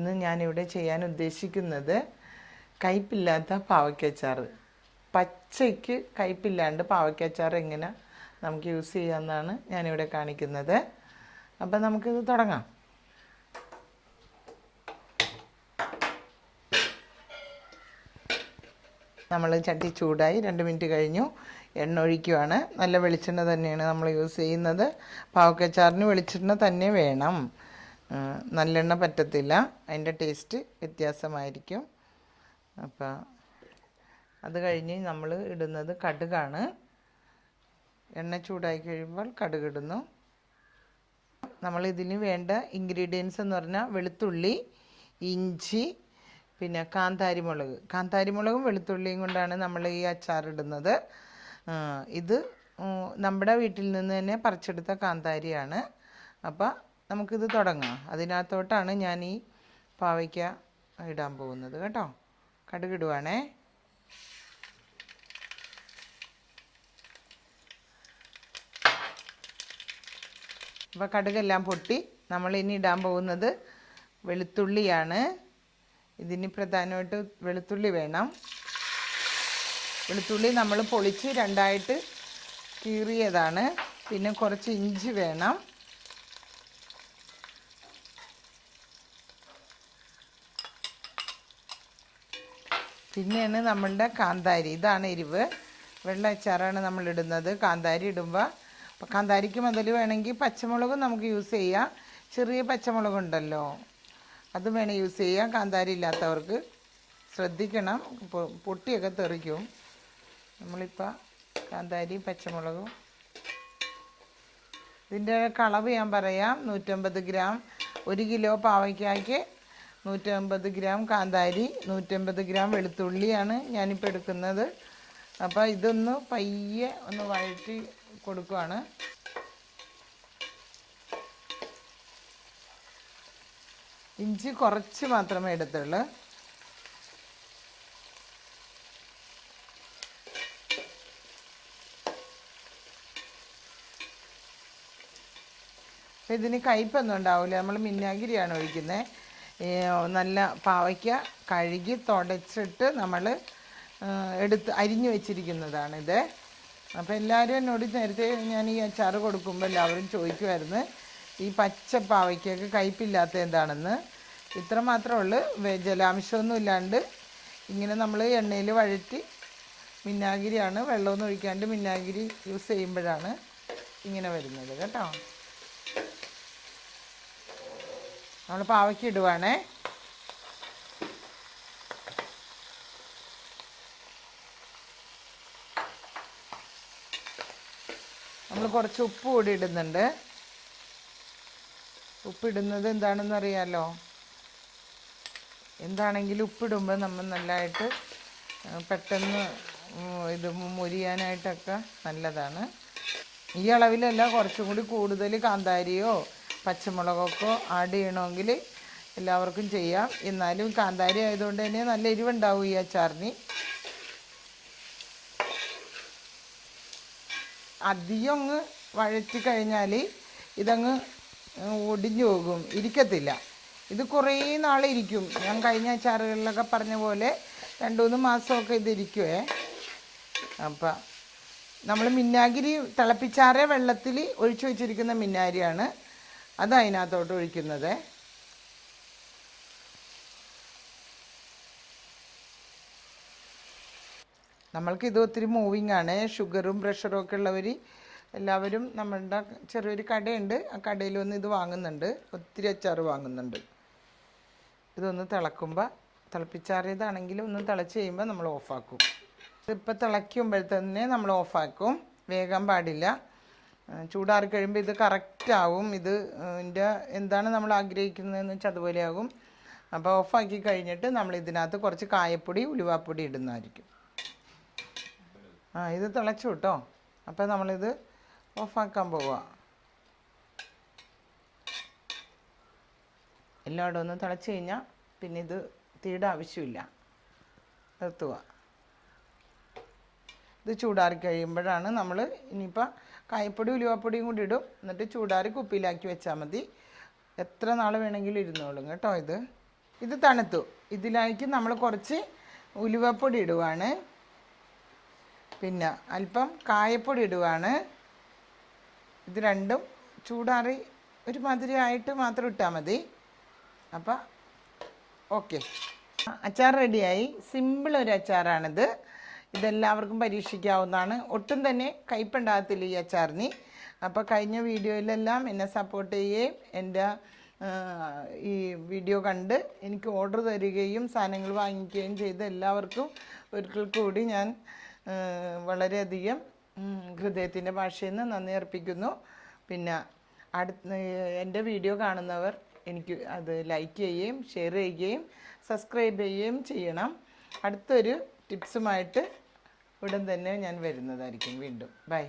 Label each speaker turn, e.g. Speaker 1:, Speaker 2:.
Speaker 1: ഇന്ന് ഞാനിവിടെ ചെയ്യാൻ ഉദ്ദേശിക്കുന്നത് കയ്പില്ലാത്ത പാവയ്ക്കച്ചാറ്. പച്ചയ്ക്ക് കയ്പില്ലാണ്ട് പാവയ്ക്കച്ചാറ് എങ്ങനെ നമുക്ക് യൂസ് ചെയ്യാമെന്നാണ് ഞാനിവിടെ കാണിക്കുന്നത്. അപ്പം നമുക്കിത് തുടങ്ങാം. നമ്മൾ ചട്ടി ചൂടായി 2 മിനിറ്റ് കഴിഞ്ഞു. എണ്ണ ഒഴിക്കുകയാണ്. നല്ല വെളിച്ചെണ്ണ തന്നെയാണ് നമ്മൾ യൂസ് ചെയ്യുന്നത്. പാവയ്ക്കച്ചാറിന് വെളിച്ചെണ്ണ തന്നെ വേണം, നല്ലെണ്ണ പറ്റത്തില്ല, അതിൻ്റെ ടേസ്റ്റ് വ്യത്യാസമായിരിക്കും. അപ്പം അത് കഴിഞ്ഞ് നമ്മൾ ഇടുന്നത് കടുകാണ്. എണ്ണ ചൂടായി കഴിയുമ്പോൾ കടുകിടുന്നു. നമ്മളിതിന് വേണ്ട ഇൻഗ്രീഡിയൻസ് എന്ന് പറഞ്ഞാൽ വെളുത്തുള്ളി, ഇഞ്ചി, പിന്നെ കാന്താരിമുളകും വെളുത്തുള്ളിയും കൊണ്ടാണ് നമ്മൾ ഈ അച്ചാറിടുന്നത്. ഇത് നമ്മുടെ വീട്ടിൽ നിന്ന് തന്നെ പറിച്ചെടുത്ത കാന്താരിയാണ്. അപ്പോൾ നമുക്കിത് തുടങ്ങാം. അതിനകത്തോട്ടാണ് ഞാൻ ഈ പാവയ്ക്ക ഇടാൻ പോകുന്നത് കേട്ടോ. കടുകിടുവാണേ. അപ്പോൾ കടുകെല്ലാം പൊട്ടി. നമ്മളിനി ഇടാൻ പോകുന്നത് വെളുത്തുള്ളിയാണ്. ഇതിന് പ്രധാനമായിട്ട് വെളുത്തുള്ളി വേണം. വെളുത്തുള്ളി നമ്മൾ പൊളിച്ച് 2ആയിട്ട് കീറിയതാണ്. പിന്നെ കുറച്ച് ഇഞ്ചി വേണം. പിന്നെയാണ് നമ്മളുടെ കാന്താരി. ഇതാണ് എരിവ്. വെള്ള അച്ചാറാണ് നമ്മളിടുന്നത്. കാന്താരി ഇടുമ്പോൾ അപ്പോൾ കാന്താരിക്ക് മുതൽ വേണമെങ്കിൽ പച്ചമുളകും നമുക്ക് യൂസ് ചെയ്യാം. ചെറിയ പച്ചമുളകുണ്ടല്ലോ, അത് വേണേൽ യൂസ് ചെയ്യാം. കാന്താരി ഇല്ലാത്തവർക്ക് ശ്രദ്ധിക്കണം, പൊട്ടിയൊക്കെ തെറിക്കും. നമ്മളിപ്പോൾ കാന്താരി പച്ചമുളകും. ഇതിൻ്റെ കളവ് ഞാൻ പറയാം. 150 ഗ്രാം, 1 കിലോ പാവയ്ക്കായ്ക്ക് 150 ഗ്രാം കാന്താരി, 150 ഗ്രാം വെളുത്തുള്ളിയാണ് ഞാനിപ്പോൾ എടുക്കുന്നത്. അപ്പോൾ ഇതൊന്ന് പയ്യെ ഒന്ന് വഴറ്റി കൊടുക്കുകയാണ്. ഇഞ്ചി കുറച്ച് മാത്രമേ എടുത്തുള്ളൂ. ഇതിന് കയ്പൊന്നും ഉണ്ടാവില്ല. നമ്മൾ വിനാഗിരിയാണ് ഒഴിക്കുന്നത്. നല്ല പാവയ്ക്ക കഴുകി തുടച്ചിട്ട് നമ്മൾ അരിഞ്ഞു വെച്ചിരിക്കുന്നതാണിത്. അപ്പോൾ എല്ലാവരും എന്നോട് നേരത്തെ ഞാൻ ഈ അച്ചാറ് കൊടുക്കുമ്പോൾ എല്ലാവരും ചോദിക്കുമായിരുന്നു ഈ പച്ച പാവയ്ക്കൊക്കെ കയ്പില്ലാത്ത എന്താണെന്ന്. ഇത്ര മാത്രമേ ഉള്ളൂ. ജലാംശമൊന്നും ഇല്ലാണ്ട് ഇങ്ങനെ നമ്മൾ എണ്ണയിൽ വഴറ്റി, വിനാഗിരിയാണ്, വെള്ളമൊന്നും ഒഴിക്കാണ്ട് വിനാഗിരി യൂസ് ചെയ്യുമ്പോഴാണ് ഇങ്ങനെ വരുന്നത് കേട്ടോ. നമ്മൾ പാവയ്ക്ക് ഇടുവാണേ. നമ്മൾ കുറച്ച് ഉപ്പ് കൂടി ഇടുന്നുണ്ട്. ഉപ്പിടുന്നത് എന്താണെന്ന് അറിയാമല്ലോ. എന്താണെങ്കിലും ഉപ്പിടുമ്പോൾ നമ്മൾ നല്ലതായിട്ട് പെട്ടെന്ന് ഇത് മുരിയാനായിട്ടൊക്കെ നല്ലതാണ്. ഈ അളവിലല്ല, കുറച്ചും കൂടി കൂടുതൽ കാന്താരിയോ പച്ചമുളകൊക്കെ ആഡ് ചെയ്യണമെങ്കിൽ എല്ലാവർക്കും ചെയ്യാം. എന്നാലും കാന്താരി ആയതുകൊണ്ട് തന്നെ നല്ല എരിവുണ്ടാവും ഈ അച്ചാറിന്. അധികം അങ്ങ് വഴറ്റി കഴിഞ്ഞാൽ ഇതങ്ങ് ഒടിഞ്ഞു പോകും, ഇരിക്കത്തില്ല. ഇത് കുറേ നാളിരിക്കും. ഞാൻ കഴിഞ്ഞ അച്ചാറുകളിലൊക്കെ പറഞ്ഞ പോലെ 2-3 മാസമൊക്കെ ഇതിരിക്കുവേ. അപ്പം നമ്മൾ വിനാഗിരി തിളപ്പിച്ചാറിയ വെള്ളത്തിൽ ഒഴിച്ചു വെച്ചിരിക്കുന്ന വിനാഗിരിയാണ് അത് അതിനകത്തോട്ട് ഒഴിക്കുന്നത്. നമ്മൾക്കിത് ഒത്തിരി മൂവിങ് ആണ്. ഷുഗറും പ്രഷറും ഒക്കെ ഉള്ളവർ എല്ലാവരും നമ്മളുടെ ചെറിയൊരു കടയുണ്ട്, ആ കടയിൽ വന്ന് ഇത് വാങ്ങുന്നുണ്ട്. ഒത്തിരി അച്ചാറ് വാങ്ങുന്നുണ്ട്. ഇതൊന്ന് തിളക്കുമ്പോൾ, തിളപ്പിച്ചാറിയതാണെങ്കിലും ഒന്ന് തിളച്ച് കഴിയുമ്പോൾ നമ്മൾ ഓഫാക്കും. ഇതിപ്പോൾ തിളയ്ക്കുമ്പോഴത്തന്നെ നമ്മൾ ഓഫാക്കും. വേഗം പാടില്ല. ചൂടാറി കഴിയുമ്പോൾ ഇത് കറക്റ്റാവും. ഇതിൻ്റെ എന്താണ് നമ്മൾ ആഗ്രഹിക്കുന്നതെന്ന് വെച്ചാൽ അതുപോലെയാകും. അപ്പോൾ ഓഫാക്കി കഴിഞ്ഞിട്ട് നമ്മൾ ഇതിനകത്ത് കുറച്ച് കായപ്പൊടി, ഉലുവാപ്പൊടി ഇടുന്നതായിരിക്കും. ഇത് തിളച്ചു കേട്ടോ. അപ്പോൾ നമ്മളിത് ഓഫാക്കാൻ പോവുക. എല്ലായിടും ഒന്ന് തിളച്ച് കഴിഞ്ഞാൽ പിന്നെ ഇത് തീയുടെ ആവശ്യമില്ല, നിർത്തുക. ഇത് ചൂടാറി കഴിയുമ്പോഴാണ് നമ്മൾ ഇനിയിപ്പോൾ കായപ്പൊടി ഉലുവാപ്പൊടിയും കൂടി ഇടും. എന്നിട്ട് ചൂടാറി കുപ്പിയിലാക്കി വെച്ചാൽ മതി. എത്ര നാൾ വേണമെങ്കിലും ഇരുന്നോളും കേട്ടോ. ഇത് ഇത് തണുത്തു. ഇതിലേക്ക് നമ്മൾ കുറച്ച് ഉലുവപ്പൊടി ഇടുവാണ്, പിന്നെ അല്പം കായപ്പൊടി ഇടുവാണ്. ഇത് രണ്ടും ചൂടാറി ഒരു മാതിരി ആയിട്ട് മാത്രം ഇട്ടാൽ മതി. അപ്പം ഓക്കെ, അച്ചാർ റെഡിയായി. സിമ്പിൾ ഒരു അച്ചാറാണിത്. ഇതെല്ലാവർക്കും പരീക്ഷിക്കാവുന്നതാണ്. ഒട്ടും തന്നെ കയ്പുണ്ടാകത്തില്ല ഈ അച്ചാറിന്. അപ്പോൾ കഴിഞ്ഞ വീഡിയോയിലെല്ലാം എന്നെ സപ്പോർട്ട് ചെയ്യുകയും എൻ്റെ ഈ വീഡിയോ കണ്ട് എനിക്ക് ഓർഡർ തരികയും സാധനങ്ങൾ വാങ്ങിക്കുകയും ചെയ്ത എല്ലാവർക്കും ഒരിക്കൽ കൂടി ഞാൻ വളരെയധികം ഹൃദയത്തിൻ്റെ ഭാഷയിൽ നിന്ന് നന്ദി അർപ്പിക്കുന്നു. പിന്നെ എൻ്റെ വീഡിയോ കാണുന്നവർ എനിക്ക് അത് ലൈക്ക് ചെയ്യുകയും ഷെയർ ചെയ്യുകയും സബ്സ്ക്രൈബ് ചെയ്യുകയും ചെയ്യണം. അടുത്തൊരു ടിപ്സുമായിട്ട് ഉടൻ തന്നെ ഞാൻ വരുന്നതായിരിക്കും വീണ്ടും. ബൈ.